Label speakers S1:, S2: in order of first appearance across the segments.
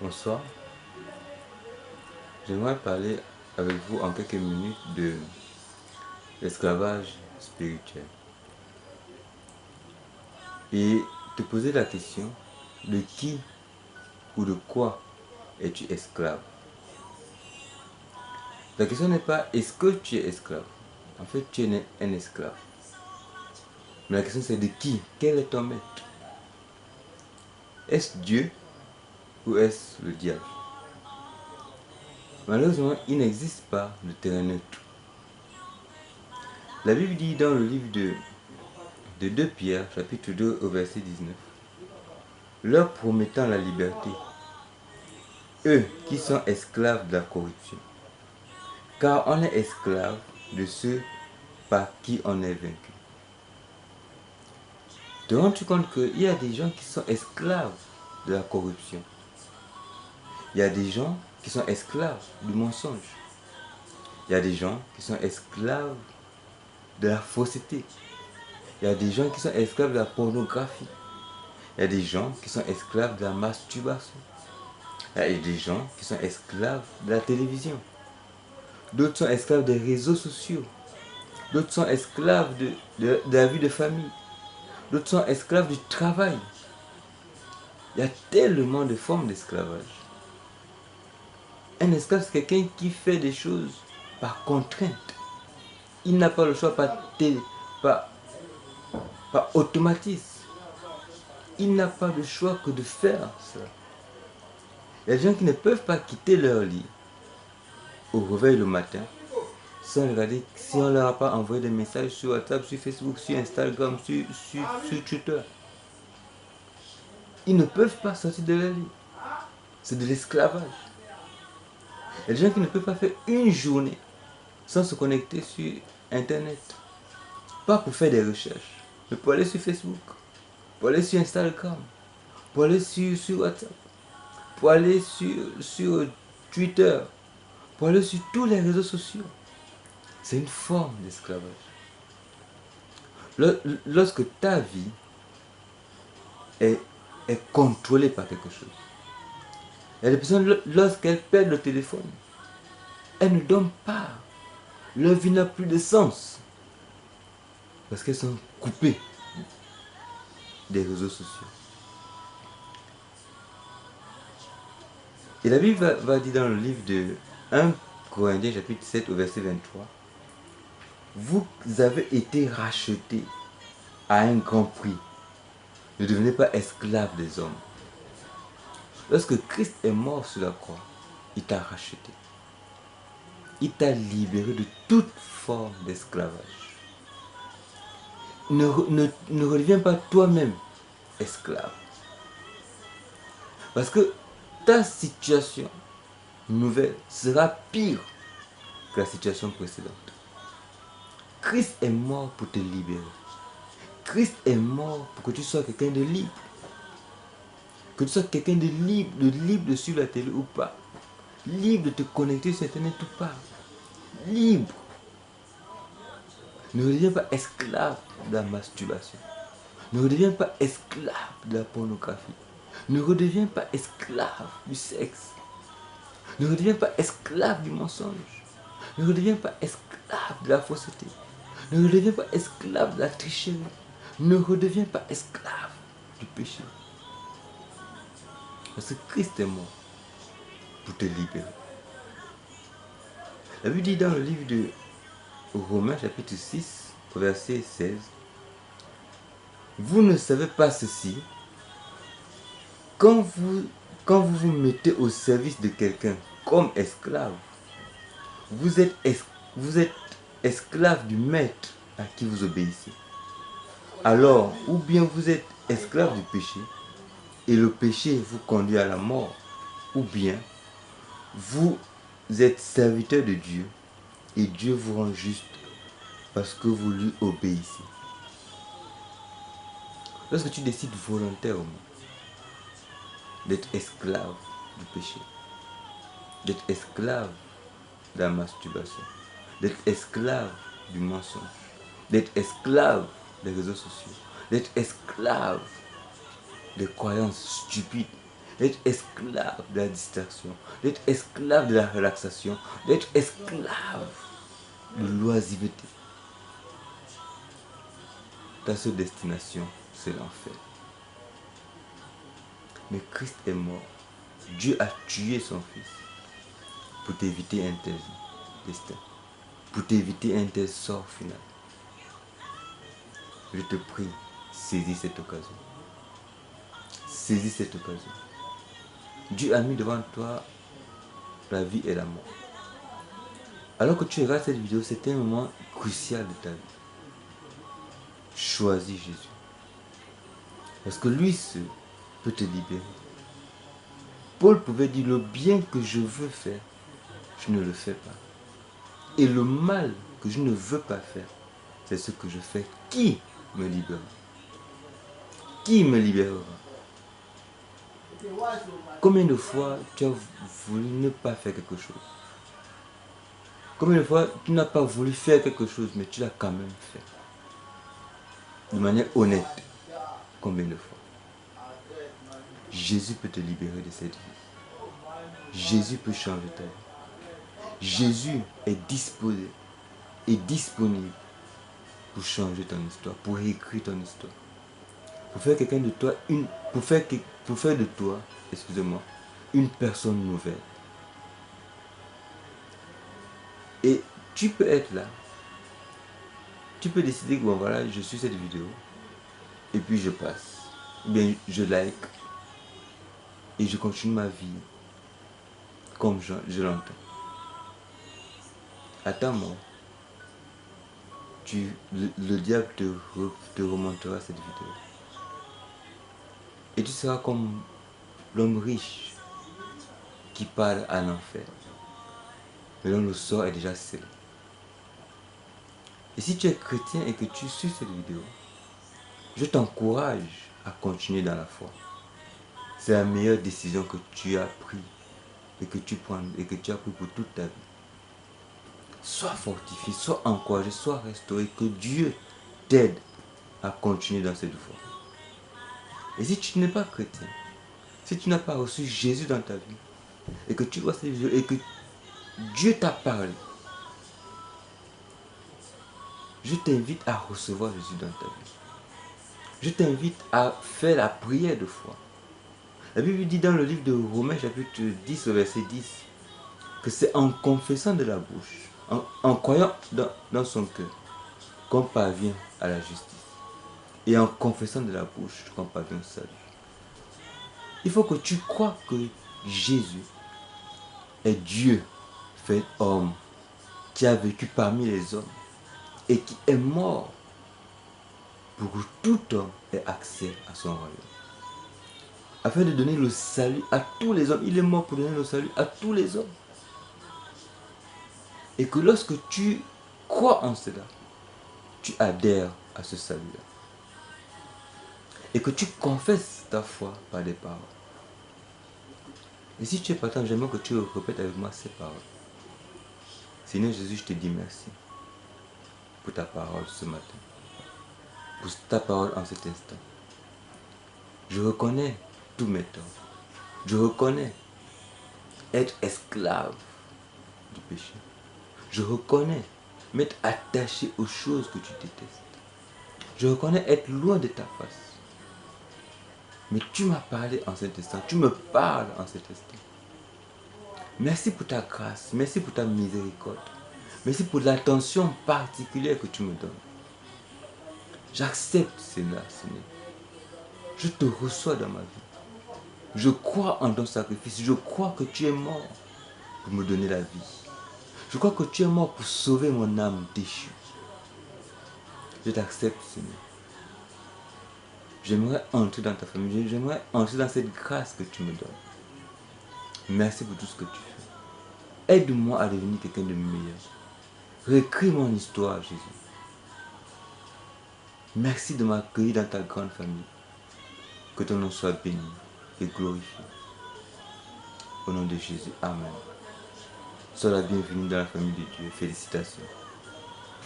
S1: Bonsoir, j'aimerais parler avec vous en quelques minutes de l'esclavage spirituel et te poser la question de qui ou de quoi es-tu esclave. La question n'est pas est-ce que tu es esclave. En fait, tu es un esclave. Mais la question c'est de qui? Quel est ton maître? Est-ce Dieu ou est-ce le diable? Malheureusement, il n'existe pas de terrain neutre. La Bible dit dans le livre de 2 Pierre, chapitre 2 au verset 19, leur promettant la liberté, eux qui sont esclaves de la corruption. Car on est esclave de ceux par qui on est vaincu. Te rends-tu compte qu'il y a des gens qui sont esclaves de la corruption? Il y a des gens qui sont esclaves du mensonge. Il y a des gens qui sont esclaves de la fausseté. Il y a des gens qui sont esclaves de la pornographie. Il y a des gens qui sont esclaves de la masturbation. Il y a des gens qui sont esclaves de la télévision. D'autres sont esclaves des réseaux sociaux. D'autres sont esclaves de la vie de famille. D'autres sont esclaves du travail. Il y a tellement de formes d'esclavage. Un esclave, c'est quelqu'un qui fait des choses par contrainte. Il n'a pas le choix par automatisme. Il n'a pas le choix que de faire cela. Il y a des gens qui ne peuvent pas quitter leur lit au réveil le matin sans regarder si on ne leur a pas envoyé des messages sur WhatsApp, sur Facebook, sur Instagram, sur Twitter. Ils ne peuvent pas sortir de leur lit. C'est de l'esclavage. Il y a des gens qui ne peuvent pas faire une journée sans se connecter sur Internet. Pas pour faire des recherches, mais pour aller sur Facebook, pour aller sur Instagram, pour aller sur WhatsApp, pour aller sur Twitter, pour aller sur tous les réseaux sociaux. C'est une forme d'esclavage. Lorsque ta vie est contrôlée par quelque chose, il y a des personnes, lorsqu'elles perdent le téléphone, elles ne dorment pas. Leur vie n'a plus de sens. Parce qu'elles sont coupées des réseaux sociaux. Et la Bible va dire dans le livre de 1 Corinthiens chapitre 7 au verset 23, vous avez été rachetés à un grand prix. Ne devenez pas esclaves des hommes. Lorsque Christ est mort sur la croix, il t'a racheté. Il t'a libéré de toute forme d'esclavage. Ne redeviens pas toi-même esclave. Parce que ta situation nouvelle sera pire que la situation précédente. Christ est mort pour te libérer. Christ est mort pour que tu sois quelqu'un de libre. Que tu sois quelqu'un de libre de suivre la télé ou pas. Libre de te connecter sur Internet ou pas. Libre. Ne redeviens pas esclave de la masturbation. Ne redeviens pas esclave de la pornographie. Ne redeviens pas esclave du sexe. Ne redeviens pas esclave du mensonge. Ne redeviens pas esclave de la fausseté. Ne redeviens pas esclave de la tricherie. Ne redeviens pas esclave du péché. Parce que Christ est mort pour te libérer. La Bible dit dans le livre de Romains chapitre 6, verset 16, vous ne savez pas ceci, quand vous vous mettez au service de quelqu'un comme esclave, vous êtes esclave du maître à qui vous obéissez. Alors, ou bien vous êtes esclave du péché, et le péché vous conduit à la mort, ou bien vous êtes serviteur de Dieu, et Dieu vous rend juste parce que vous lui obéissez. Lorsque tu décides volontairement d'être esclave du péché, d'être esclave de la masturbation, d'être esclave du mensonge, d'être esclave des réseaux sociaux, d'être esclave des croyances stupides, d'être esclave de la distraction, d'être esclave de la relaxation, d'être esclave de l'oisiveté. Ta seule destination, c'est l'enfer. Mais Christ est mort. Dieu a tué son fils pour t'éviter un tel destin, pour t'éviter un tel sort final. Je te prie, saisis cette occasion. Saisis cette occasion. Dieu a mis devant toi la vie et la mort. Alors que tu regardes cette vidéo, c'est un moment crucial de ta vie. Choisis Jésus. Parce que lui seul peut te libérer. Paul pouvait dire, le bien que je veux faire, je ne le fais pas. Et le mal que je ne veux pas faire, c'est ce que je fais. Qui me libérera? Qui me libérera? Combien de fois tu as voulu ne pas faire quelque chose? Combien de fois tu n'as pas voulu faire quelque chose, mais tu l'as quand même fait? De manière honnête. Combien de fois? Jésus peut te libérer de cette vie. Jésus peut changer ta vie. Jésus est disposé et disponible pour changer ton histoire, pour écrire ton histoire. Pour faire quelqu'un de toi pour faire de toi, excusez-moi, une personne nouvelle. Et tu peux être là. Tu peux décider que bon voilà, je suis cette vidéo. Et puis je passe. Ou bien je like. Et je continue ma vie comme je l'entends. Attends-moi. Le diable te remontera cette vidéo. Et tu seras comme l'homme riche qui parle à l'enfer. Mais dont le sort est déjà scellé. Et si tu es chrétien et que tu suis cette vidéo, je t'encourage à continuer dans la foi. C'est la meilleure décision que tu as prise et que tu as pris pour toute ta vie. Sois fortifié, sois encouragé, sois restauré, que Dieu t'aide à continuer dans cette voie. Et si tu n'es pas chrétien, si tu n'as pas reçu Jésus dans ta vie, et que tu vois cette vidéo et que Dieu t'a parlé, je t'invite à recevoir Jésus dans ta vie. Je t'invite à faire la prière de foi. La Bible dit dans le livre de Romains chapitre 10 verset 10 que c'est en confessant de la bouche, en croyant dans son cœur qu'on parvient à la justice. Et en confessant de la bouche qu'on parvient au salut. Il faut que tu crois que Jésus est Dieu fait homme, qui a vécu parmi les hommes et qui est mort pour que tout homme ait accès à son royaume. Afin de donner le salut à tous les hommes. Il est mort pour donner le salut à tous les hommes. Et que lorsque tu crois en cela, tu adhères à ce salut-là. Et que tu confesses ta foi par des paroles. Et si tu es partant, j'aimerais que tu répètes avec moi ces paroles. Seigneur Jésus, je te dis merci pour ta parole ce matin. Pour ta parole en cet instant. Je reconnais tous mes torts. Je reconnais être esclave du péché. Je reconnais m'être attaché aux choses que tu détestes. Je reconnais être loin de ta face. Mais tu m'as parlé en cet instant. Tu me parles en cet instant. Merci pour ta grâce. Merci pour ta miséricorde. Merci pour l'attention particulière que tu me donnes. J'accepte cela, Seigneur. Je te reçois dans ma vie. Je crois en ton sacrifice. Je crois que tu es mort pour me donner la vie. Je crois que tu es mort pour sauver mon âme déchue. Je t'accepte, Seigneur. J'aimerais entrer dans ta famille. J'aimerais entrer dans cette grâce que tu me donnes. Merci pour tout ce que tu fais. Aide-moi à devenir quelqu'un de meilleur. Réécris mon histoire, Jésus. Merci de m'accueillir dans ta grande famille. Que ton nom soit béni et glorifié. Au nom de Jésus, Amen. Sois la bienvenue dans la famille de Dieu. Félicitations.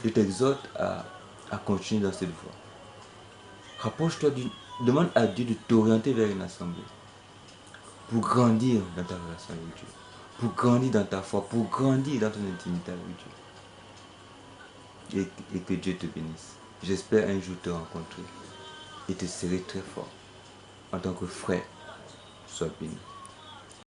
S1: Je t'exhorte à continuer dans cette voie. Rapproche-toi demande à Dieu de t'orienter vers une assemblée. pour grandir dans ta relation avec Dieu, pour grandir dans ta foi, pour grandir dans ton intimité avec Dieu. Et que Dieu te bénisse. J'espère un jour te rencontrer et te serrer très fort en tant que frère. Sois béni.